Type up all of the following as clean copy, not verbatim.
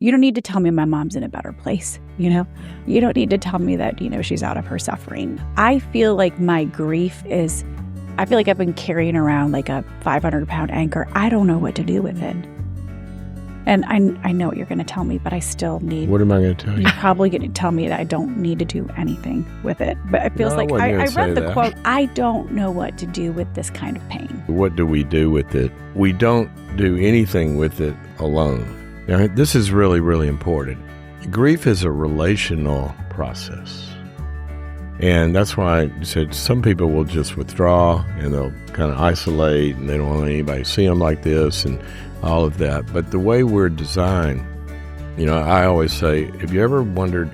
You don't need to tell me my mom's in a better place, you know? You don't need to tell me that, she's out of her suffering. I feel like my grief I feel like I've been carrying around like a 500-pound anchor. I don't know what to do with it. And I know what you're going to tell me, but I still need... What am I going to tell you? You're probably going to tell me that I don't need to do anything with it. But it feels like I read the quote, I don't know what to do with this kind of pain. What do we do with it? We don't do anything with it alone. Now, this is really, really important. Grief is a relational process. And that's why I said some people will just withdraw and they'll kind of isolate and they don't want anybody to see them like this and all of that. But the way we're designed, I always say, have you ever wondered,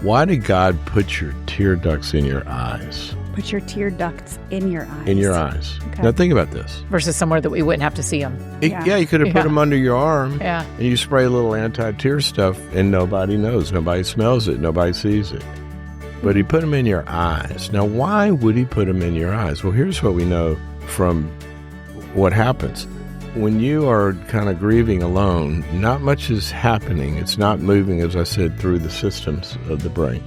why did God put your tear ducts in your eyes? Put your tear ducts in your eyes. In your eyes. Okay. Now think about this. Versus somewhere that we wouldn't have to see them. Yeah, you could have put them under your arm. Yeah. And you spray a little anti-tear stuff and nobody knows. Nobody smells it. Nobody sees it. But he put them in your eyes. Now, why would he put them in your eyes? Well, here's what we know from what happens. When you are kind of grieving alone, not much is happening. It's not moving, as I said, through the systems of the brain.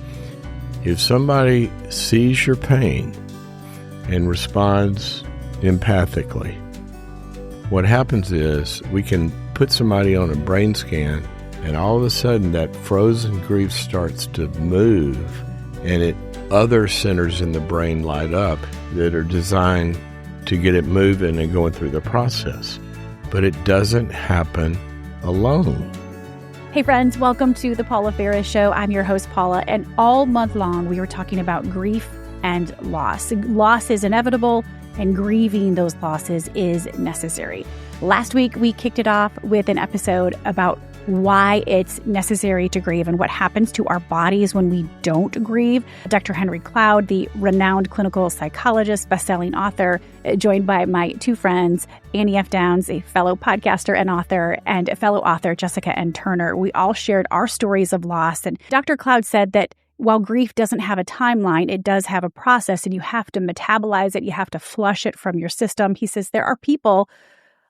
If somebody sees your pain and responds empathically, what happens is we can put somebody on a brain scan and all of a sudden that frozen grief starts to move and other centers in the brain light up that are designed to get it moving and going through the process. But it doesn't happen alone. Hey friends, welcome to the Paula Ferris Show. I'm your host, Paula, and all month long we were talking about grief and loss. Loss is inevitable, and grieving those losses is necessary. Last week, we kicked it off with an episode about why it's necessary to grieve and what happens to our bodies when we don't grieve. Dr. Henry Cloud, the renowned clinical psychologist, best-selling author, joined by my two friends, Annie F. Downs, a fellow podcaster and author, and a fellow author, Jessica N. Turner. We all shared our stories of loss. And Dr. Cloud said that while grief doesn't have a timeline, it does have a process, and you have to metabolize it. You have to flush it from your system. He says there are people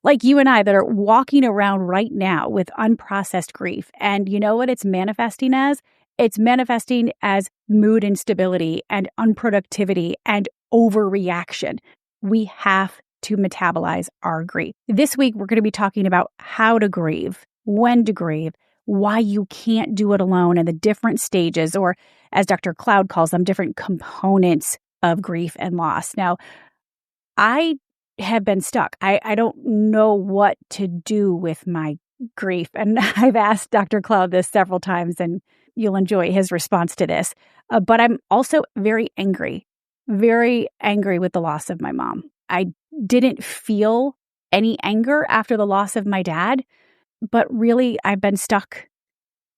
like you and I that are walking around right now with unprocessed grief. And you know what it's manifesting as? It's manifesting as mood instability and unproductivity and overreaction. We have to metabolize our grief. This week, we're going to be talking about how to grieve, when to grieve, why you can't do it alone, and the different stages, or as Dr. Cloud calls them, different components of grief and loss. Now, I have been stuck. I don't know what to do with my grief. And I've asked Dr. Cloud this several times, and you'll enjoy his response to this. But I'm also very angry with the loss of my mom. I didn't feel any anger after the loss of my dad, but really I've been stuck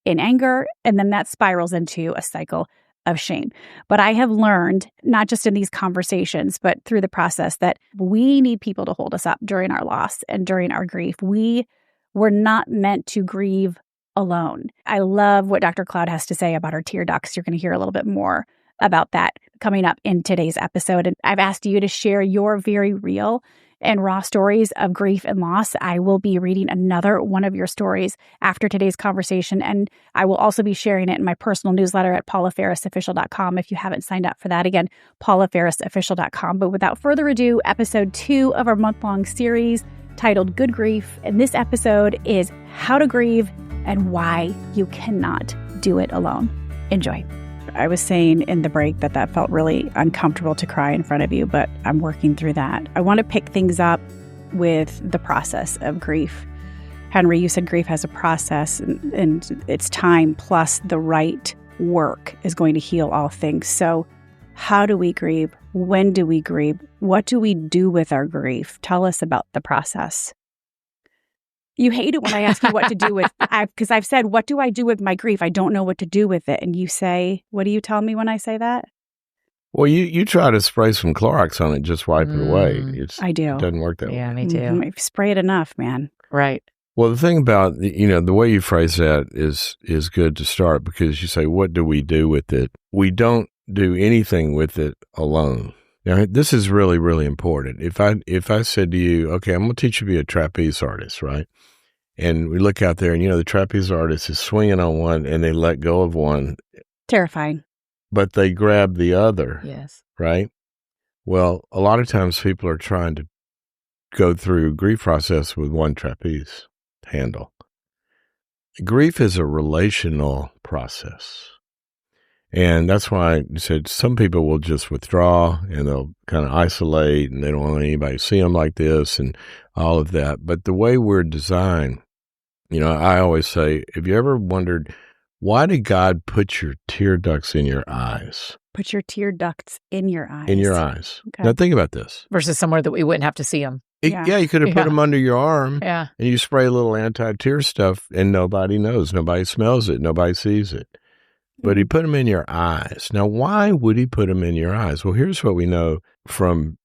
in anger, and then that spirals into a cycle of shame. But I have learned, not just in these conversations, but through the process, that we need people to hold us up during our loss and during our grief. We were not meant to grieve alone. I love what Dr. Cloud has to say about our tear ducts. You're going to hear a little bit more about that coming up in today's episode. And I've asked you to share your very real and raw stories of grief and loss. I will be reading another one of your stories after today's conversation, and I will also be sharing it in my personal newsletter at paulaferrisofficial.com if you haven't signed up for that. Again, paulaferrisofficial.com. But without further ado, episode 2 of our month-long series titled Good Grief. And this episode is How to Grieve and Why You Cannot Do It Alone. Enjoy. I was saying in the break that felt really uncomfortable to cry in front of you, but I'm working through that. I want to pick things up with the process of grief. Henry, you said grief has a process, and it's time plus the right work is going to heal all things. So how do we grieve? When do we grieve? What do we do with our grief? Tell us about the process. You hate it when I ask you what to do with, because I've said, what do I do with my grief? I don't know what to do with it. And you say, what do you tell me when I say that? Well, you try to spray some Clorox on it, just wipe it away. I do. It doesn't work that way. Yeah, me too. Spray it enough, man. Right. Well, the thing about, the way you phrase that is good to start, because you say, what do we do with it? We don't do anything with it alone. Now, this is really, really important. If I said to you, okay, I'm going to teach you to be a trapeze artist, right? And we look out there and, the trapeze artist is swinging on one and they let go of one, Terrifying. but they grab the other, Yes. right? Well, a lot of times people are trying to go through grief process with one trapeze handle. Grief is a relational process. And that's why I said some people will just withdraw and they'll kind of isolate and they don't want anybody to see them like this and all of that. But the way we're designed, I always say, have you ever wondered, why did God put your tear ducts in your eyes? Put your tear ducts in your eyes. In your eyes. Okay. Now think about this. Versus somewhere that we wouldn't have to see them. Yeah. You could have put them under your arm Yeah. and you spray a little anti-tear stuff and nobody knows. Nobody smells it. Nobody sees it. But he put them in your eyes. Now, why would he put them in your eyes? Well, here's what we know from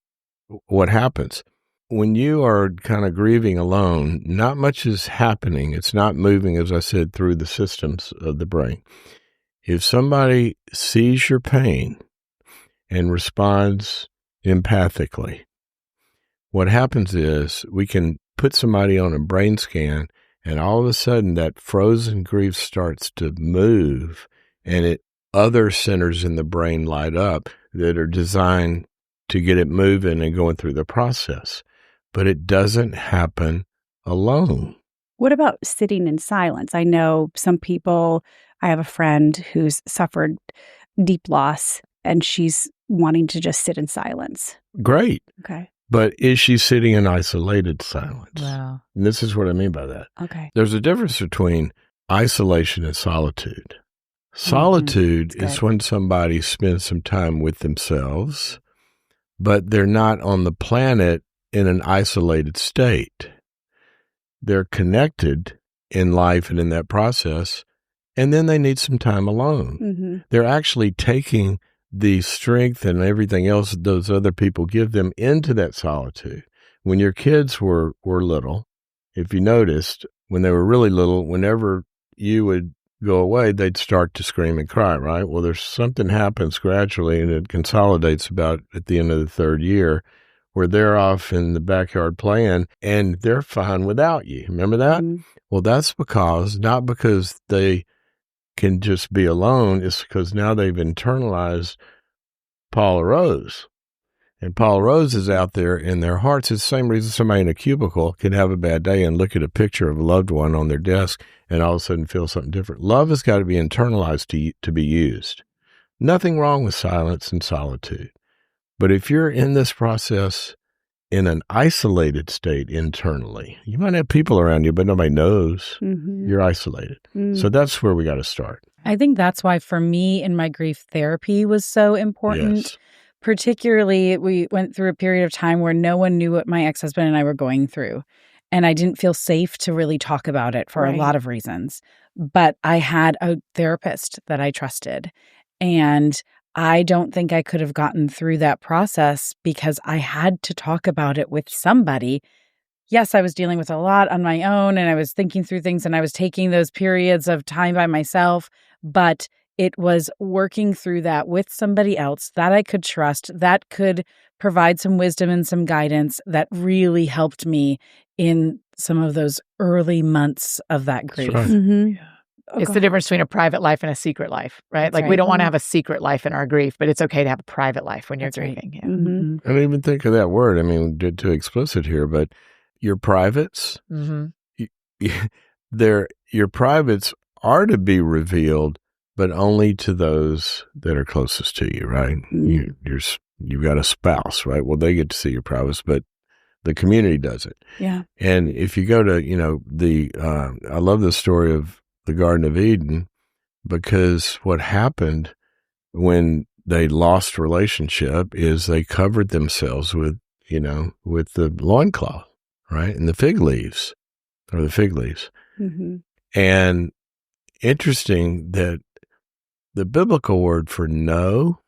what happens. When you are kind of grieving alone, not much is happening. It's not moving, as I said, through the systems of the brain. If somebody sees your pain and responds empathically, what happens is we can put somebody on a brain scan and all of a sudden that frozen grief starts to move and other centers in the brain light up that are designed to get it moving and going through the process. But it doesn't happen alone. What about sitting in silence? I know some people, I have a friend who's suffered deep loss and she's wanting to just sit in silence. Great. Okay. But is she sitting in isolated silence? Wow. And this is what I mean by that. Okay. There's a difference between isolation and solitude. Solitude is when somebody spends some time with themselves, but they're not on the planet in an isolated state. They're connected in life and in that process, and then they need some time alone. Mm-hmm. They're actually taking the strength and everything else that those other people give them into that solitude. When your kids were little, if you noticed, when they were really little, whenever you would go away, they'd start to scream and cry, right? Well, there's something happens gradually and it consolidates about at the end of the third year where they're off in the backyard playing and they're fine without you. Remember that? Mm-hmm. Well, that's not because they can just be alone. It's because now they've internalized Paula Rose. And Paula Rose is out there in their hearts. It's the same reason somebody in a cubicle can have a bad day and look at a picture of a loved one on their desk and all of a sudden feel something different. Love has got to be internalized to be used. Nothing wrong with silence and solitude. But if you're in this process in an isolated state internally, you might have people around you, but nobody knows. Mm-hmm. You're isolated. Mm-hmm. So that's where we got to start. I think that's why for me in my grief therapy was so important. Yes. Particularly, we went through a period of time where no one knew what my ex-husband and I were going through. And I didn't feel safe to really talk about it for a lot of reasons. But I had a therapist that I trusted. And I don't think I could have gotten through that process because I had to talk about it with somebody. Yes, I was dealing with a lot on my own and I was thinking through things and I was taking those periods of time by myself. But it was working through that with somebody else that I could trust, that could provide some wisdom and some guidance that really helped me in some of those early months of that grief. Right. Mm-hmm. It's the difference between a private life and a secret life, right? That's Like right. we don't want to have a secret life in our grief, but it's okay to have a private life when you're That's right. grieving. Yeah. Mm-hmm. I don't even think of that word. I mean, we're too explicit here, but your privates, Mm-hmm. your privates are to be revealed, but only to those that are closest to you, right? Mm. You've got a spouse, right? Well, they get to see your privates, but the community does it. Yeah. And if you go to, I love the story of the Garden of Eden, because what happened when they lost relationship is they covered themselves with the loincloth, right? And the fig leaves. Mm-hmm. And interesting that the biblical word for know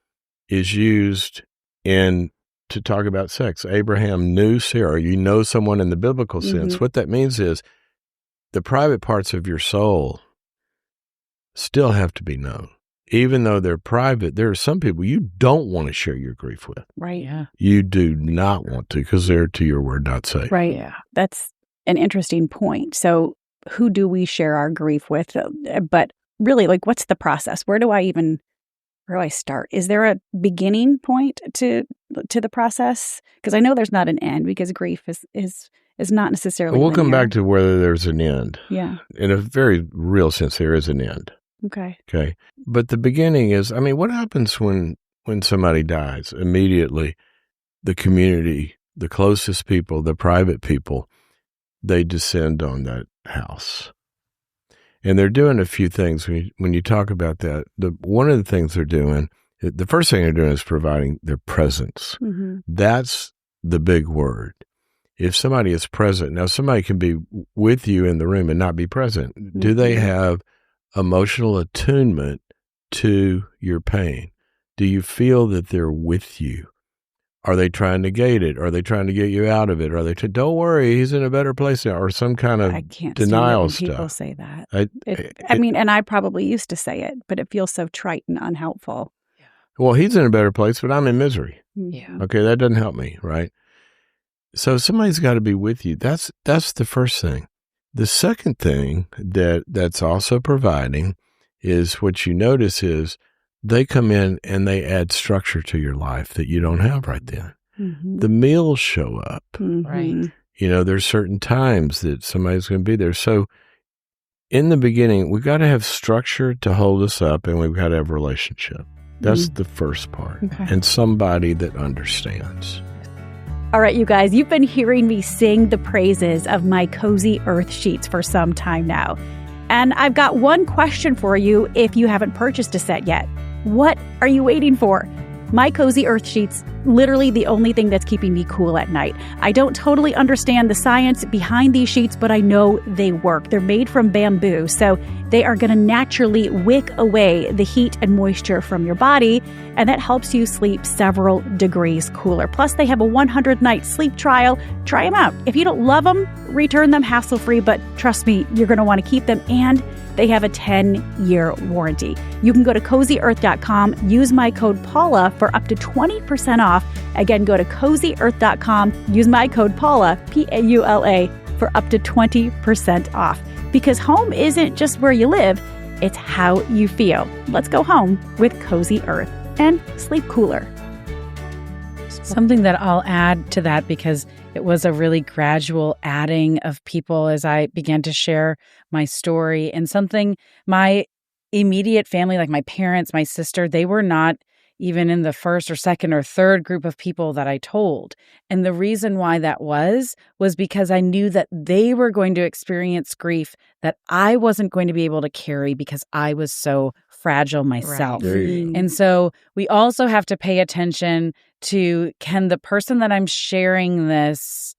is used to talk about sex. Abraham knew Sarah. You know someone in the biblical sense. Mm-hmm. What that means is the private parts of your soul still have to be known. Even though they're private, there are some people you don't want to share your grief with. Right. Yeah. You do not want to because they're to your word not safe. Right. Yeah. That's an interesting point. So who do we share our grief with? But really, like, what's the process? Where do I start? Is there a beginning point to the process? Because I know there's not an end, because grief is not necessarily We'll linear. come back to whether there's an end. Yeah. In a very real sense, there is an end. Okay. Okay. But the beginning is, I mean, what happens when somebody dies? Immediately, the community, the closest people, the private people, they descend on that house. And they're doing a few things. When you talk about that, one of the things they're doing, the first thing they're doing is providing their presence. Mm-hmm. That's the big word. If somebody is present, now somebody can be with you in the room and not be present. Mm-hmm. Do they have emotional attunement to your pain? Do you feel that they're with you? Are they trying to negate it? Are they trying to get you out of it? Are they don't worry, he's in a better place now, or some kind of I can't denial stand it when people stuff? say that. I mean, and I probably used to say it, but it feels so trite and unhelpful. Well, he's in a better place, but I'm in misery. Yeah. Okay, that doesn't help me, right? So somebody's got to be with you. That's the first thing. The second thing that's also providing is what you notice is they come in and they add structure to your life that you don't have right then. Mm-hmm. The meals show up. Mm-hmm. Right. You know, there's certain times that somebody's going to be there. So in the beginning, we've got to have structure to hold us up, and we've got to have a relationship. That's the first part. Okay. And somebody that understands. All right, you guys, you've been hearing me sing the praises of my Cozy Earth sheets for some time now. And I've got one question for you if you haven't purchased a set yet. What are you waiting for? My Cozy Earth sheets, literally the only thing that's keeping me cool at night. I don't totally understand the science behind these sheets, but I know they work. They're made from bamboo, so they are going to naturally wick away the heat and moisture from your body, and that helps you sleep several degrees cooler. Plus, they have a 100-night sleep trial. Try them out. If you don't love them, return them hassle-free, but trust me, you're going to want to keep them, and they have a 10-year warranty. You can go to CozyEarth.com, use my code Paula for up to 20% off. Again, go to CozyEarth.com, use my code Paula, Paula, for up to 20% off. Because home isn't just where you live, it's how you feel. Let's go home with Cozy Earth and sleep cooler. Something that I'll add to that, because it was a really gradual adding of people as I began to share my story, and something my immediate family, like my parents, my sister, they were not even in the first or second or third group of people that I told. And the reason why that was because I knew that they were going to experience grief that I wasn't going to be able to carry because I was so fragile myself. Right. And so we also have to pay attention to, can the person that I'm sharing this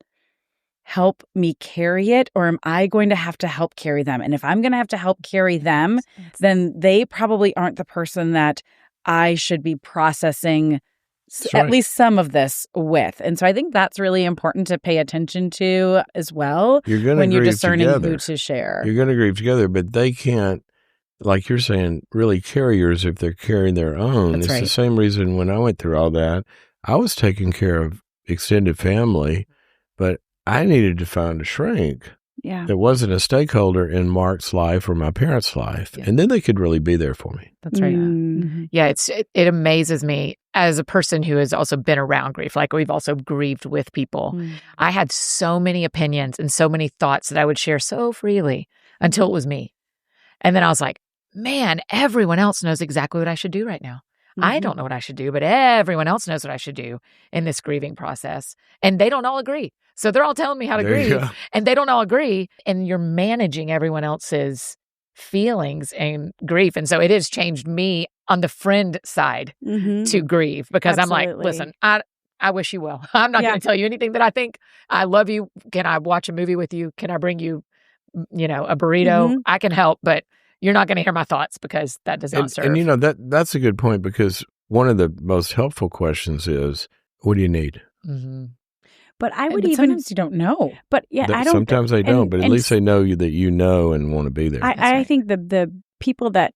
help me carry it, or am I going to have to help carry them? And if I'm going to have to help carry them, then they probably aren't the person that I should be processing at least some of this with. And so I think that's really important to pay attention to as well when you're discerning who to share. You're going to grieve together, but they can't, like you're saying, really carry yours if they're carrying their own. That's it's right. the same reason when I went through all that, I was taking care of extended family, but I needed to find a shrink that wasn't a stakeholder in Mark's life or my parents' life. Yeah. And then they could really be there for me. That's right. Mm-hmm. Yeah, it amazes me as a person who has also been around grief. Like, we've also grieved with people. Mm-hmm. I had so many opinions and so many thoughts that I would share so freely until it was me. And then I was like, man, everyone else knows exactly what I should do right now. Mm-hmm. I don't know what I should do, but everyone else knows what I should do in this grieving process. And they don't all agree. So they're all telling me how to grieve, and they don't all agree. And you're managing everyone else's feelings and grief. And so it has changed me on the friend side to grieve, because Absolutely. I'm like, listen, I wish you well. I'm not going to tell you anything that I think. I love you. Can I watch a movie with you? Can I bring you, a burrito? Mm-hmm. I can help, but you're not going to hear my thoughts, because that does not serve. And that's a good point, because one of the most helpful questions is, what do you need? Mm-hmm. But I would sometimes you don't know. But yeah, I don't. Sometimes they don't, but at least they know that you know and want to be there. I think the people that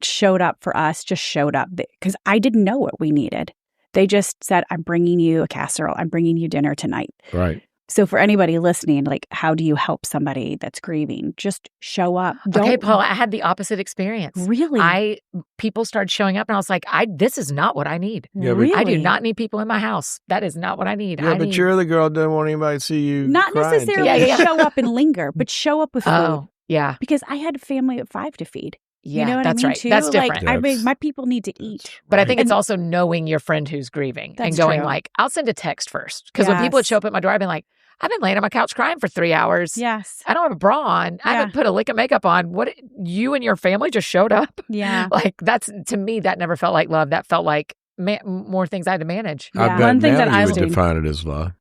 showed up for us just showed up because I didn't know what we needed. They just said, I'm bringing you a casserole. I'm bringing you dinner tonight. Right. So for anybody listening, like, how do you help somebody that's grieving? Just show up. Okay, Paul, I had the opposite experience. Really? People started showing up and I was like, this is not what I need. Yeah, but- Really? I do not need people in my house. That is not what I need. Yeah, but you're the girl that doesn't want anybody to see you Not crying, necessarily Yeah. show up and linger, but show up with food. Oh, yeah. Because I had a family of 5 to feed. Yeah, You know what that's I mean, right. too? That's Like, different. I mean, my people need to eat. But I think And- it's also knowing your friend who's grieving and That's going true. like, I'll send a text first. Because when people would Yes. show up at my door, I'd be like, I've been laying on my couch crying for 3 hours. Yes. I don't have a bra on. I haven't put a lick of makeup on. What, you and your family just showed up? Yeah. Like, that's, to me, that never felt like love. That felt like more things I had to manage. I Yeah. bet One thing now that I you was would doing- define it as love.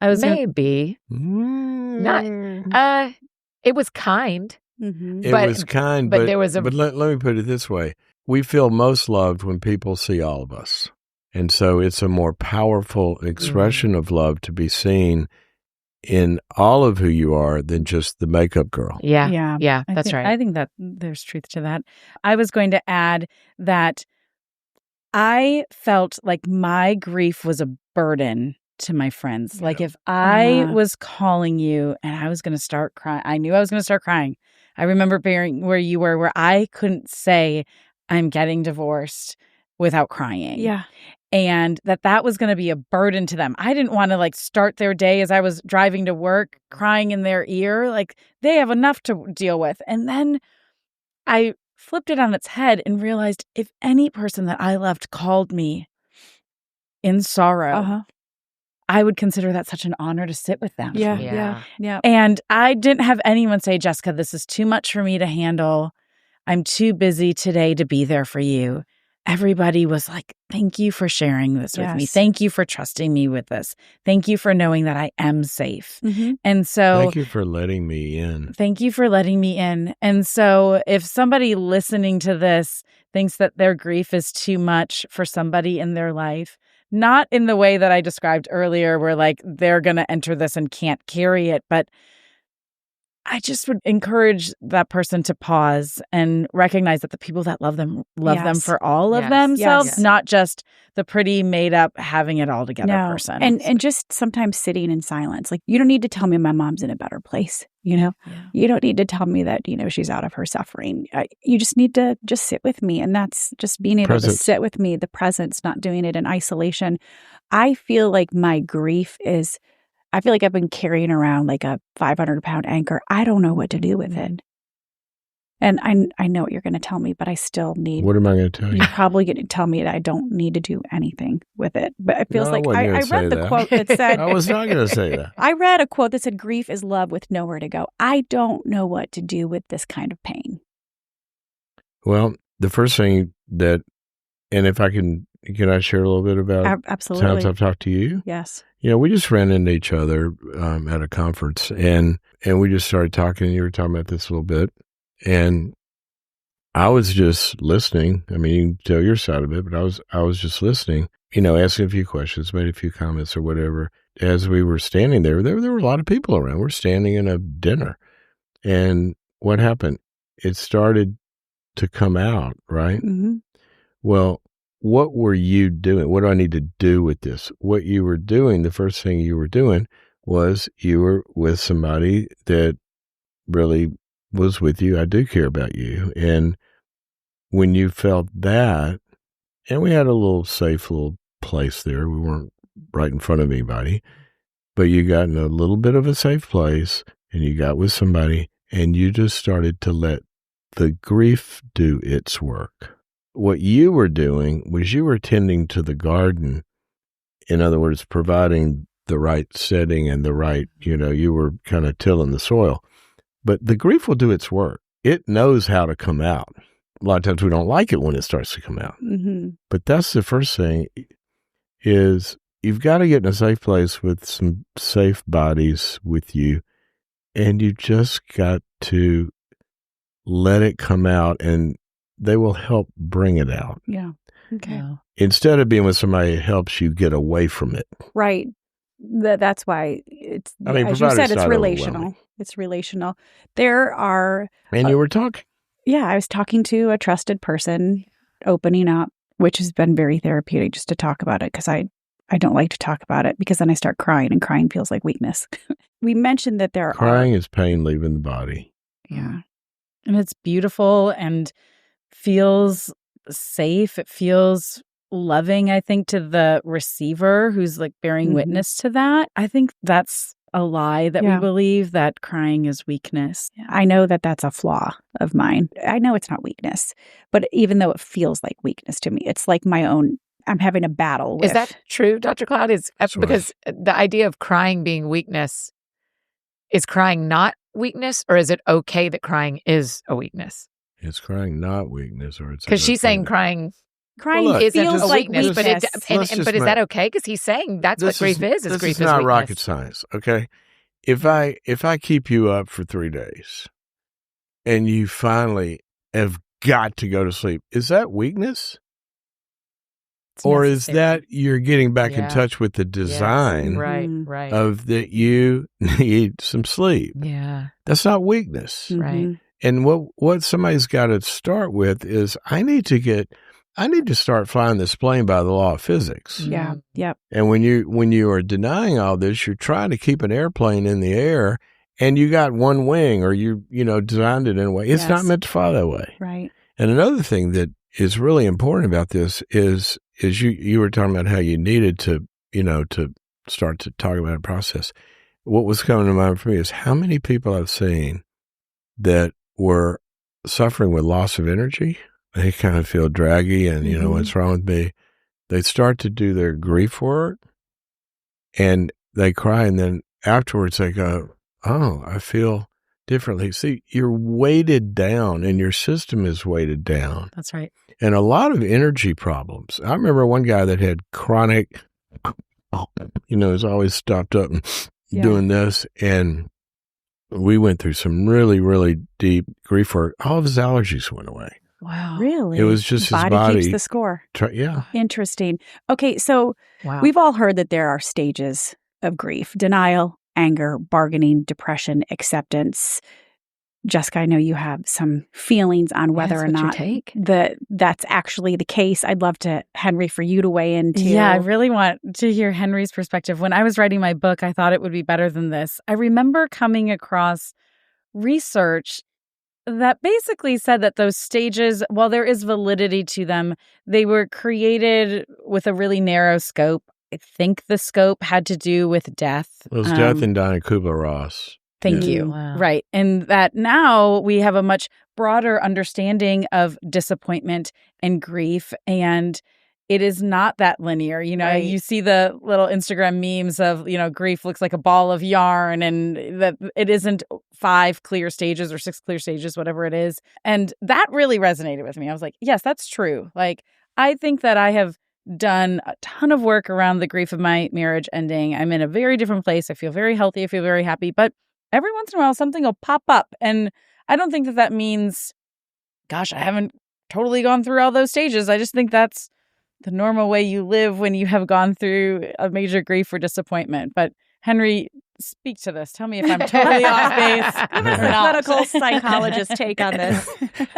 I was gonna- Maybe. Not. It was kind. Mm-hmm. It but- was kind, but but there was a- But let me put it this way: we feel most loved when people see all of us, and so it's a more powerful expression of love to be seen in all of who you are than just the makeup girl. Yeah. Yeah. Yeah. I That's think- right. I think that there's truth to that. I was going to add that I felt like my grief was a burden to my friends. Like if I Uh-huh. was calling you and I was going to start crying, I knew I was going to start crying. I remember being where you were, where I couldn't say I'm getting divorced without crying. Yeah. And that was going to be a burden to them. I didn't want to like start their day as I was driving to work crying in their ear. Like they have enough to deal with. And then I flipped it on its head and realized if any person that I loved called me in sorrow, Uh-huh. I would consider that such an honor to sit with them. Yeah. Yeah. Yeah. Yeah. And I didn't have anyone say, Jessica, this is too much for me to handle. I'm too busy today to be there for you. Everybody was like, thank you for sharing this with me. Yes. Thank you for trusting me with this. Thank you for knowing that I am safe. Mm-hmm. And so Thank you for letting me in. thank you for letting me in. And so if somebody listening to this thinks that their grief is too much for somebody in their life, not in the way that I described earlier, where like they're going to enter this and can't carry it, but I just would encourage that person to pause and recognize that the people that love them Yes. for all of Yes. themselves, Yes. not just the pretty made up having it all together person. And just sometimes sitting in silence. Like, you don't need to tell me my mom's in a better place. You know, you don't need to tell me that, she's out of her suffering. You just need to just sit with me. And that's just being able Presence. to sit with me, the presence, not doing it in isolation. I feel like my grief is, I feel like I've been carrying around like a 500-pound anchor. I don't know what to do with it. And I know what you're going to tell me, but I still need. What am I going to tell you? You're probably going to tell me that I don't need to do anything with it. But it feels No, I like wasn't I gonna say read the that. quote that said, I was not going to say that. I read a quote that said, grief is love with nowhere to go. I don't know what to do with this kind of pain. Well, the first thing that, and if I can I share a little bit about times Absolutely. I've talked to you? Yes. We just ran into each other at a conference, and we just started talking. And you were talking about this a little bit, and I was just listening. I mean, you can tell your side of it, but I was just listening. Asking a few questions, made a few comments or whatever. As we were standing there were a lot of people around. We're standing in a dinner, and what happened? It started to come out, right? Mm-hmm. Well, what were you doing? What do I need to do with this? What you were doing, the first thing you were doing was you were with somebody that really was with you. I do care about you. And when you felt that, and we had a little safe little place there, we weren't right in front of anybody, but you got in a little bit of a safe place and you got with somebody and you just started to let the grief do its work. What you were doing was you were tending to the garden. In other words, providing the right setting and the right, you were kind of tilling the soil. But the grief will do its work. It knows how to come out. A lot of times we don't like it when it starts to come out. Mm-hmm. But that's the first thing is you've got to get in a safe place with some safe bodies with you. And you just got to let it come out, and they will help bring it out. Yeah. Okay. Yeah. Instead of being with somebody who helps you get away from it. Right. That's why it's, I mean, as you provided said, it's it's not relational. overwhelming. It's relational. There are, And you were talking. yeah, I was talking to a trusted person, opening up, which has been very therapeutic just to talk about it, because I don't like to talk about it because then I start crying, and crying feels like weakness. We mentioned that there Crying is pain leaving the body. Yeah. And it's beautiful and feels safe. It feels loving, I think, to the receiver who's like bearing witness to that. I think that's a lie that we believe, that crying is weakness. I know that that's a flaw of mine. I know it's not weakness, but even though it feels like weakness to me, it's like my own, I'm having a battle with. Is that true, Dr. Cloud? Because the idea of crying being weakness, is crying not weakness, or is it okay that crying is a weakness? It's crying not weakness, or it's because she's saying crying isn't feels a like weakness, weakness, but is that okay? Because he's saying that's what grief is. This grief is not weakness. rocket science, okay? If I keep you up for 3 days, and you finally have got to go to sleep, is that weakness? Or is that you're getting back in touch with the design right. of that you need some sleep? Yeah. That's not weakness. Right. And what somebody's got to start with is I need to start flying this plane by the law of physics. Yeah. Yep. And when you are denying all this, you're trying to keep an airplane in the air, and you got one wing, or you designed it in a way. It's not meant to fly that way. Right. And another thing that is really important about this is you were talking about how you needed to start to talk about a process. What was coming to mind for me is how many people I've seen that were suffering with loss of energy. They kind of feel draggy and, what's wrong with me? They start to do their grief work and they cry. And then afterwards they go, oh, I feel differently. See, you're weighted down and your system is weighted down. That's right. And a lot of energy problems. I remember one guy that had chronic, was always stopped up and doing this. And we went through some really, really deep grief work. All of his allergies went away. Wow. Really? It was just his body keeps the score. Yeah. Interesting. Okay, so we've all heard that there are stages of grief: denial, anger, bargaining, depression, acceptance. Jessica, I know you have some feelings on whether or not that's actually the case. I'd love Henry, for you to weigh in too. Yeah, I really want to hear Henry's perspective. When I was writing my book, I thought it would be better than this. I remember coming across research that basically said that those stages, while there is validity to them, they were created with a really narrow scope. I think the scope had to do with death. It was death and dying, Kubler-Ross. Thank you. Wow. Right. And that now we have a much broader understanding of disappointment and grief. And it is not that linear. You see the little Instagram memes of, grief looks like a ball of yarn, and that it isn't 5 clear stages or 6 clear stages, whatever it is. And that really resonated with me. I was like, yes, that's true. Like, I think that I have done a ton of work around the grief of my marriage ending. I'm in a very different place. I feel very healthy. I feel very happy. But every once in a while, something will pop up. And I don't think that means, gosh, I haven't totally gone through all those stages. I just think that's the normal way you live when you have gone through a major grief or disappointment. But Henry, speak to this. Tell me if I'm totally off base. Clinical psychologist take on this.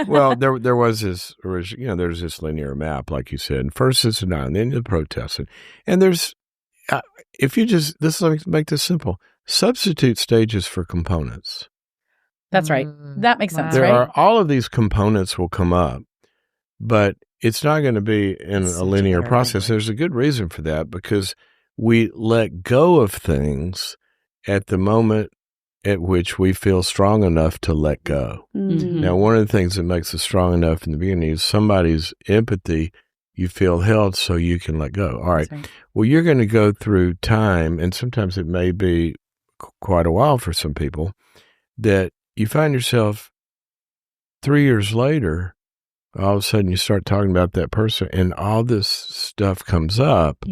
Well, there was this, there's this linear map, like you said. First it's denial, and then the protest. And there's, let's make this simple. Substitute stages for components. That's right. That makes sense, There right? are all of these components will come up, but it's not going to be in a linear process. There's a good reason for that, because we let go of things at the moment at which we feel strong enough to let go. Mm-hmm. Now, one of the things that makes us strong enough in the beginning is somebody's empathy. You feel held so you can let go. All right. Well, you're going to go through time, and sometimes it may be quite a while for some people, that you find yourself 3 years later, all of a sudden you start talking about that person and all this stuff comes up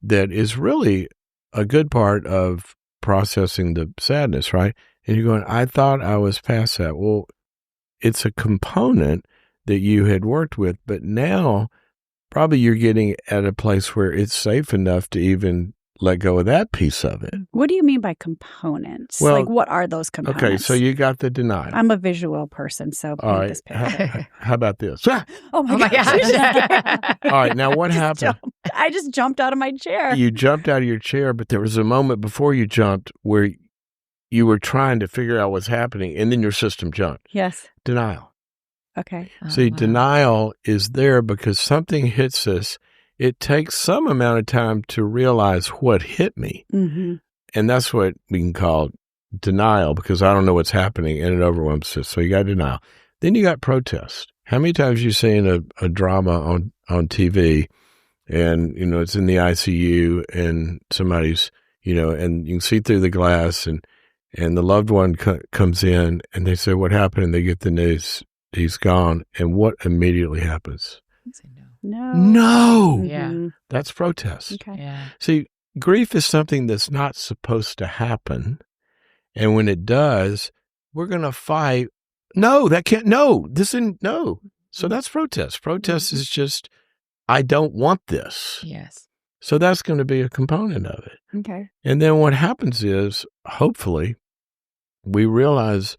that is really a good part of processing the sadness, right? And you're going, I thought I was past that. Well, it's a component that you had worked with, but now probably you're getting at a place where it's safe enough to even let go of that piece of it. What do you mean by components? Well, like, what are those components? Okay, so you got the denial. I'm a visual person, so paint this picture. How about this? Oh my gosh. All right, now what happened? I just jumped out of my chair. You jumped out of your chair, but there was a moment before you jumped where you were trying to figure out what's happening, and then your system jumped. Yes. Denial. Okay. See, denial is there because something hits us. It takes some amount of time to realize what hit me. Mm-hmm. And that's what we can call denial, because I don't know what's happening, and it overwhelms us. So you got denial. Then you got protest. How many times you seen a drama on TV, and, it's in the ICU, and somebody's, and you can see through the glass, and the loved one comes in, and they say, what happened? And they get the news, he's gone. And what immediately happens? No. Yeah. That's protest. Okay. Yeah. See, grief is something that's not supposed to happen. And when it does, we're going to fight. No, that can't. No, this isn't. No. So that's protest. Protest is just, I don't want this. Yes. So that's going to be a component of it. Okay. And then what happens is, hopefully, we realize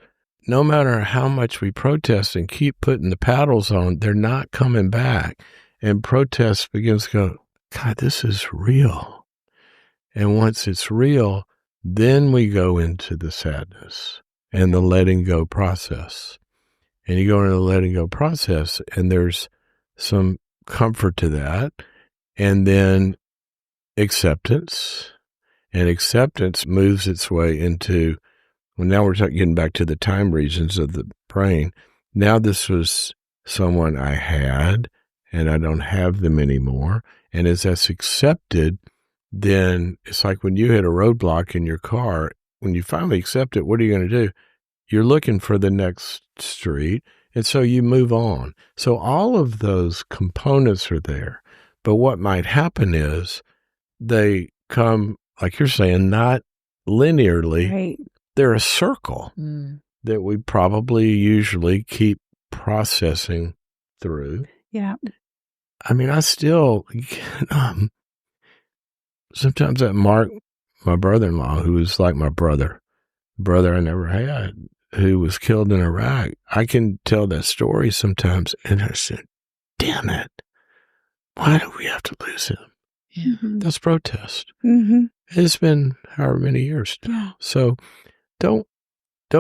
no matter how much we protest and keep putting the paddles on, they're not coming back. And protest begins to go, God, this is real. And once it's real, then we go into the sadness and the letting go process. And you go into the letting go process, and there's some comfort to that. And then acceptance. And acceptance moves its way into, well, now we're getting back to the time regions of the brain. Now this was someone I had, and I don't have them anymore. And as that's accepted, then it's like when you hit a roadblock in your car, when you finally accept it, what are you going to do? You're looking for the next street, and so you move on. So all of those components are there. But what might happen is they come, like you're saying, not linearly. Right. They're a circle that we probably usually keep processing through. Yeah. I mean, I still, sometimes that Mark, my brother-in-law, who was like my brother I never had, who was killed in Iraq, I can tell that story sometimes, and I said, damn it, why do we have to lose him? Yeah. Mm-hmm. That's protest. Mm-hmm. It's been however many years now. Yeah. So don't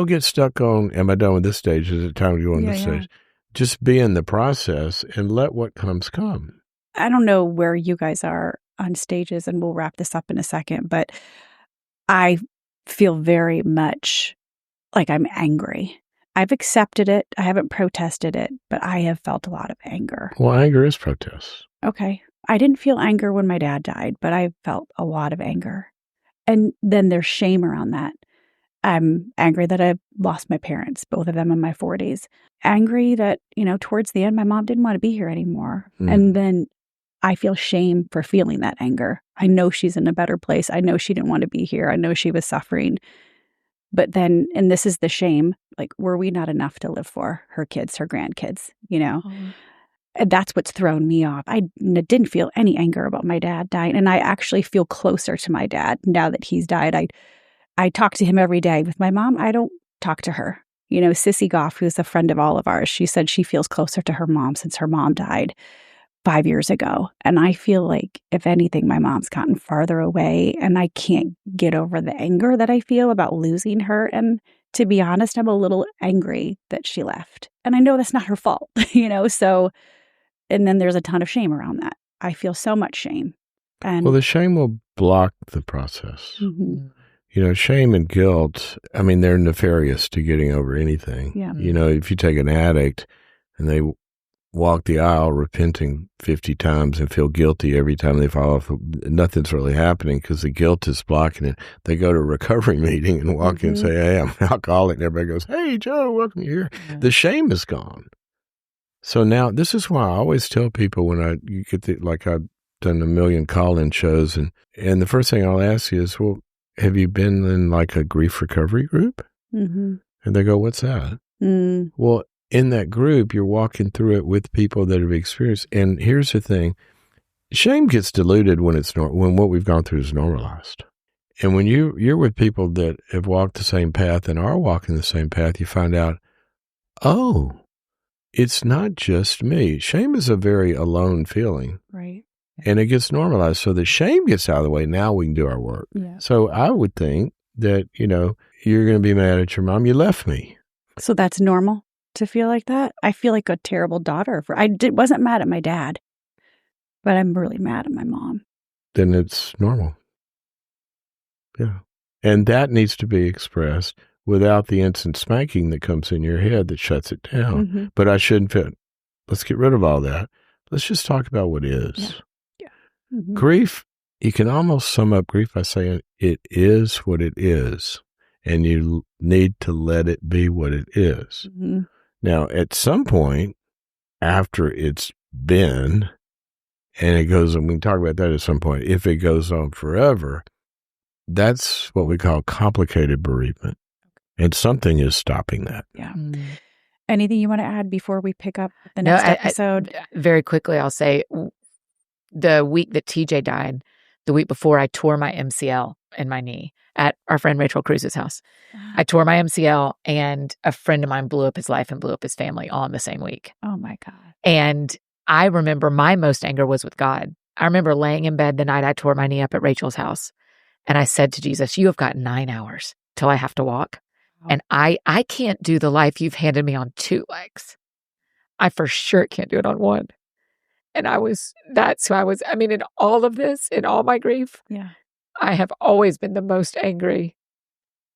get stuck on, am I done with this stage? Is it time to go on this stage? Just be in the process and let what comes come. I don't know where you guys are on stages, and we'll wrap this up in a second, but I feel very much like I'm angry. I've accepted it. I haven't protested it, but I have felt a lot of anger. Well, anger is protest. Okay. I didn't feel anger when my dad died, but I felt a lot of anger. And then there's shame around that. I'm angry that I've lost my parents, both of them in my 40s. Angry that, towards the end, my mom didn't want to be here anymore. And then I feel shame for feeling that anger. I know she's in a better place. I know she didn't want to be here. I know she was suffering. But then, and this is the shame, like, were we not enough to live for her kids, her grandkids, And that's what's thrown me off. I didn't feel any anger about my dad dying. And I actually feel closer to my dad now that he's died. I talk to him every day. With my mom, I don't talk to her. Sissy Goff, who's a friend of all of ours, she said she feels closer to her mom since her mom died 5 years ago. And I feel like, if anything, my mom's gotten farther away, and I can't get over the anger that I feel about losing her. And to be honest, I'm a little angry that she left. And I know that's not her fault, so, and then there's a ton of shame around that. I feel so much shame. And well, the shame will block the process. Mm-hmm. Shame and guilt, I mean, they're nefarious to getting over anything. Yeah. If you take an addict and they walk the aisle repenting 50 times and feel guilty every time they fall off, nothing's really happening because the guilt is blocking it. They go to a recovery meeting and walk in and say, hey, I'm an alcoholic. And everybody goes, hey, Joe, welcome here. Yeah. The shame is gone. So now, this is why I always tell people when you get like I've done a million call-in shows, and the first thing I'll ask you is, well, have you been in like a grief recovery group? Mm-hmm. And they go, what's that? Well, in that group, you're walking through it with people that have experienced. And here's the thing. shame gets diluted when when what we've gone through is normalized. And when you're with people that have walked the same path and are walking the same path, you find out, oh, it's not just me. Shame is a very alone feeling. Right. And it gets normalized. So the shame gets out of the way. Now we can do our work. Yeah. So I would think that, you're going to be mad at your mom. You left me. So that's normal to feel like that? I feel like a terrible daughter. Wasn't mad at my dad, but I'm really mad at my mom. Then it's normal. Yeah. And that needs to be expressed without the instant spanking that comes in your head that shuts it down. Mm-hmm. But I shouldn't feel, let's get rid of all that. Let's just talk about what is. Yeah. Mm-hmm. Grief, you can almost sum up grief by saying it is what it is, and you need to let it be what it is. Mm-hmm. Now, at some point, after it's been, and it goes, and we can talk about that at some point, if it goes on forever, that's what we call complicated bereavement. And something is stopping that. Yeah. Anything you want to add before we pick up the next episode? Very quickly, I'll say the week that TJ died, the week before, I tore my MCL in my knee at our friend Rachel Cruz's house. I tore my MCL, and a friend of mine blew up his life and blew up his family all in the same week. Oh, my God. And I remember my most anger was with God. I remember laying in bed the night I tore my knee up at Rachel's house. And I said to Jesus, you have got 9 hours till I have to walk. And I can't do the life you've handed me on 2 legs. I for sure can't do it on 1. And that's who I was. I mean, in all of this, in all my grief, I have always been the most angry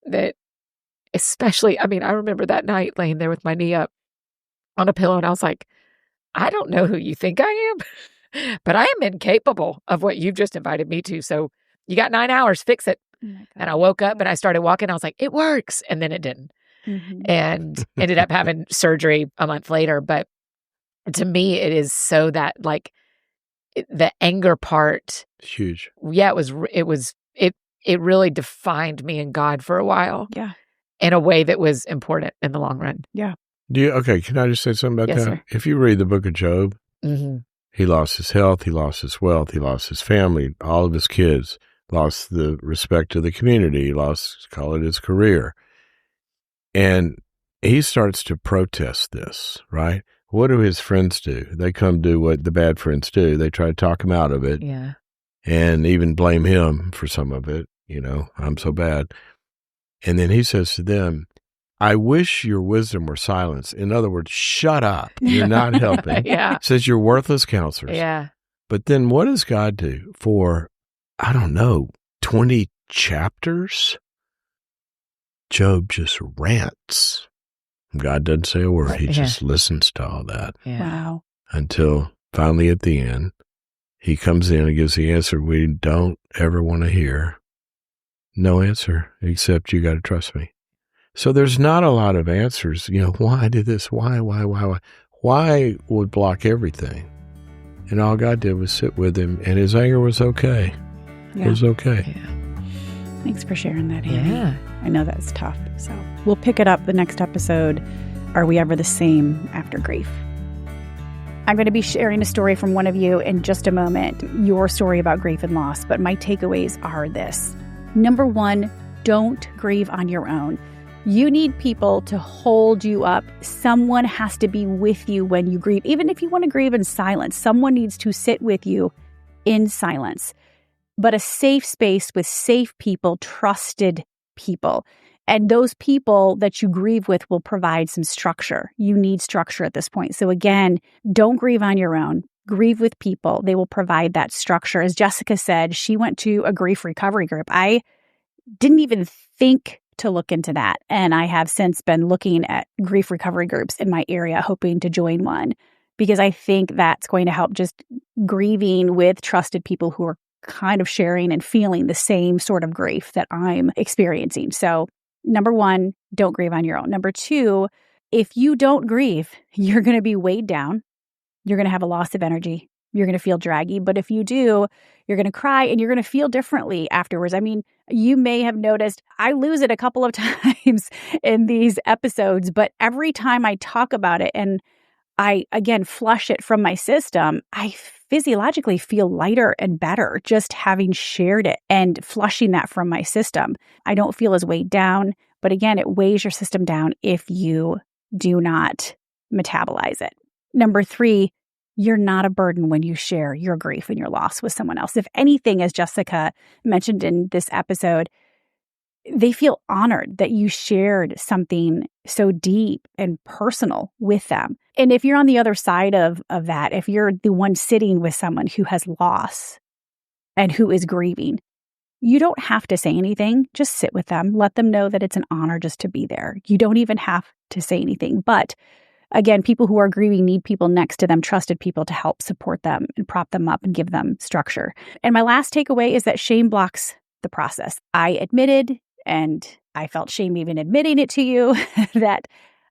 that, especially, I remember that night laying there with my knee up on a pillow, and I was like, I don't know who you think I am, but I am incapable of what you've just invited me to. So you got 9 hours, fix it. Oh, and I woke up and I started walking. I was like, it works. And then it didn't. Mm-hmm. And ended up having surgery a month later. But to me, it is so that the anger part. It's huge. Yeah, it really defined me and God for a while. Yeah. In a way that was important in the long run. Yeah. Okay, can I just say something about that? Sir. If you read the book of Job, he lost his health, he lost his wealth, he lost his family, all of his kids. Lost the respect of the community, call it his career. And he starts to protest this, right? What do his friends do? They come do what the bad friends do. They try to talk him out of it. Yeah. And even blame him for some of it. I'm so bad. And then he says to them, I wish your wisdom were silenced. In other words, shut up. You're not helping. Yeah. Says you're worthless counselors. Yeah. But then what does God do for, I don't know, 20 chapters? Job just rants. God doesn't say a word. He just listens to all that. Yeah. Wow. Until finally at the end, he comes in and gives the answer we don't ever want to hear. No answer, except you got to trust me. So there's not a lot of answers. Why I did this? Why? Why would block everything? And all God did was sit with him, and his anger was okay. Yeah. It was okay. Yeah. Thanks for sharing that, Amy. Yeah. I know that's tough. So we'll pick it up the next episode. Are we ever the same after grief? I'm going to be sharing a story from one of you in just a moment, your story about grief and loss. But my takeaways are this. Number 1, don't grieve on your own. You need people to hold you up. Someone has to be with you when you grieve. Even if you want to grieve in silence, someone needs to sit with you in silence. But a safe space with safe people, trusted people. And those people that you grieve with will provide some structure. You need structure at this point. So again, don't grieve on your own. Grieve with people. They will provide that structure. As Jessica said, she went to a grief recovery group. I didn't even think to look into that. And I have since been looking at grief recovery groups in my area, hoping to join one, because I think that's going to help just grieving with trusted people who are kind of sharing and feeling the same sort of grief that I'm experiencing. So number 1, don't grieve on your own. Number 2, if you don't grieve, you're going to be weighed down. You're going to have a loss of energy. You're going to feel draggy. But if you do, you're going to cry and you're going to feel differently afterwards. I mean, you may have noticed I lose it a couple of times in these episodes, but every time I talk about it and I, again, flush it from my system, I physiologically feel lighter and better just having shared it and flushing that from my system. I don't feel as weighed down. But again, it weighs your system down if you do not metabolize it. Number 3, you're not a burden when you share your grief and your loss with someone else. If anything, as Jessica mentioned in this episode, they feel honored that you shared something so deep and personal with them. And if you're on the other side of that, if you're the one sitting with someone who has loss and who is grieving, you don't have to say anything. Just sit with them. Let them know that it's an honor just to be there. You don't even have to say anything. But again, people who are grieving need people next to them, trusted people to help support them and prop them up and give them structure. And my last takeaway is that shame blocks the process. I admitted, and I felt shame even admitting it to you, that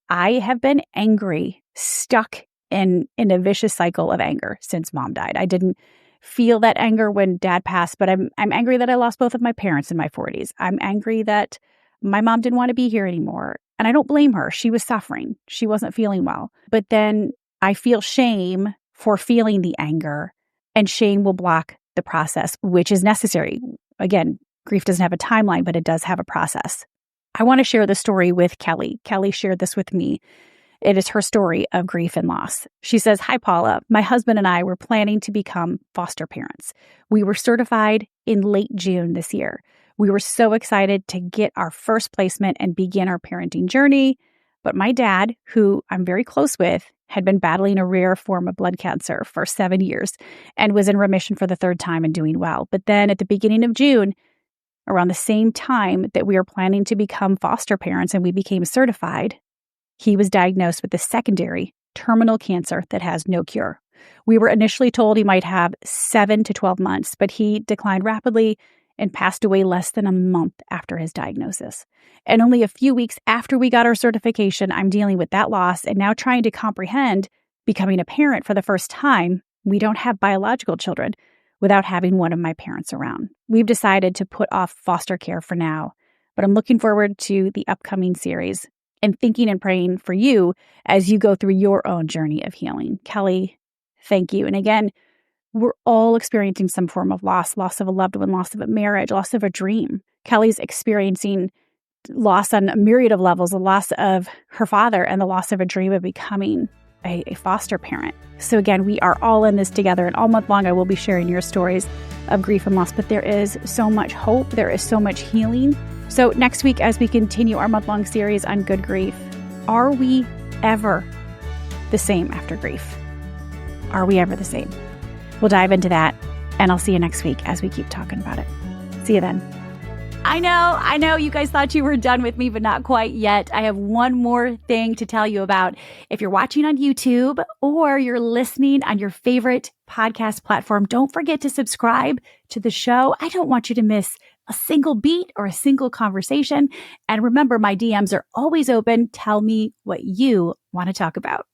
I have been angry, stuck in a vicious cycle of anger since Mom died. I didn't feel that anger when Dad passed, but I'm angry that I lost both of my parents in my 40s. I'm angry that my mom didn't want to be here anymore. And I don't blame her. She was suffering. She wasn't feeling well. But then I feel shame for feeling the anger, and shame will block the process, which is necessary. Again, grief doesn't have a timeline, but it does have a process. I want to share the story with Kelly. Kelly shared this with me. It is her story of grief and loss. She says, "Hi, Paula. My husband and I were planning to become foster parents. We were certified in late June this year. We were so excited to get our first placement and begin our parenting journey. But my dad, who I'm very close with, had been battling a rare form of blood cancer for 7 years and was in remission for the 3rd time and doing well. But then at the beginning of June, around the same time that we were planning to become foster parents and we became certified, he was diagnosed with a secondary terminal cancer that has no cure. We were initially told he might have 7 to 12 months, but he declined rapidly and passed away less than a month after his diagnosis. And only a few weeks after we got our certification, I'm dealing with that loss and now trying to comprehend becoming a parent for the first time. We don't have biological children without having one of my parents around. We've decided to put off foster care for now, but I'm looking forward to the upcoming series and thinking and praying for you as you go through your own journey of healing." Kelly, thank you. And again, we're all experiencing some form of loss of a loved one, loss of a marriage, loss of a dream. Kelly's experiencing loss on a myriad of levels, the loss of her father and the loss of a dream of becoming a foster parent. So again, we are all in this together, and all month long I will be sharing your stories of grief and loss, but there is so much hope. There is so much healing. So next week, as we continue our month-long series on good grief, are we ever the same after grief? Are we ever the same? We'll dive into that, and I'll see you next week as we keep talking about it. See you then. I know you guys thought you were done with me, but not quite yet. I have one more thing to tell you about. If you're watching on YouTube or you're listening on your favorite podcast platform, don't forget to subscribe to the show. I don't want you to miss a single beat or a single conversation. And remember, my DMs are always open. Tell me what you want to talk about.